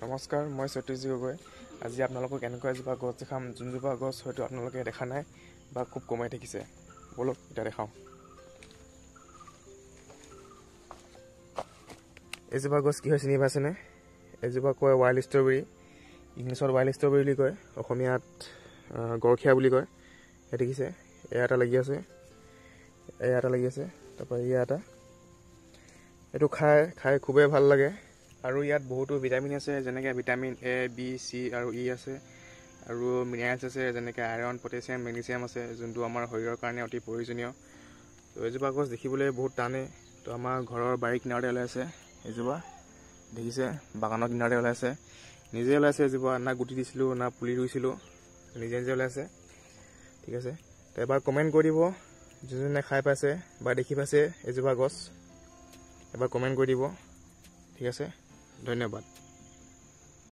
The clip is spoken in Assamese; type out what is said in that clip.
নমস্কাৰ, মই সতীশ গগৈ। আজি আপোনালোকক এনেকুৱা এজোপা গছ দেখাম, যোনজোপা গছ হয়তো আপোনালোকে দেখা নাই বা খুব কমাই দেখিছে। বলক এতিয়া দেখাওঁ। এজোপা গছ কি হয় চিনি পাইছেনে? এজোপা কয় ৱাইল্ড ষ্ট্ৰবেৰী। ইংলিছত ৱাইল্ড ষ্ট্ৰবেৰী বুলি কয়, অসমীয়াত গৰখীয়া বুলি কয়। এই দেখিছে, এয়া এটা লাগি আছে, এয়া এটা লাগি আছে, তাৰপৰা এয়া এটা। এইটো খাই খুবেই ভাল লাগে। আৰু ইয়াত বহুতো ভিটামিন আছে, যেনেকৈ ভিটামিন এ, বি, চি আৰু ই আছে। আৰু মিনাৰেলছ আছে, যেনেকৈ আইৰণ, পটেছিয়াম, মেগনেছিয়াম আছে, যোনটো আমাৰ শৰীৰৰ কাৰণে অতি প্ৰয়োজনীয়। তো এজোপা গছ দেখিবলৈ বহুত টানেই। তো আমাৰ ঘৰৰ বাৰীৰ কিনাৰতে ওলাইছে এজোপা, দেখিছে, বাগানৰ কিনাৰতে ওলাইছে। নিজে ওলাইছে এজোপা, না গুটি দিছিলোঁ না পুলি ৰুইছিলোঁ, নিজে নিজে ওলাইছে। ঠিক আছে, তো এবাৰ কমেণ্ট কৰি দিব যোনে খাই পাইছে বা দেখি পাইছে এজোপা গছ, এবাৰ কমেণ্ট কৰি দিব। ঠিক আছে, ধন্যবাদ।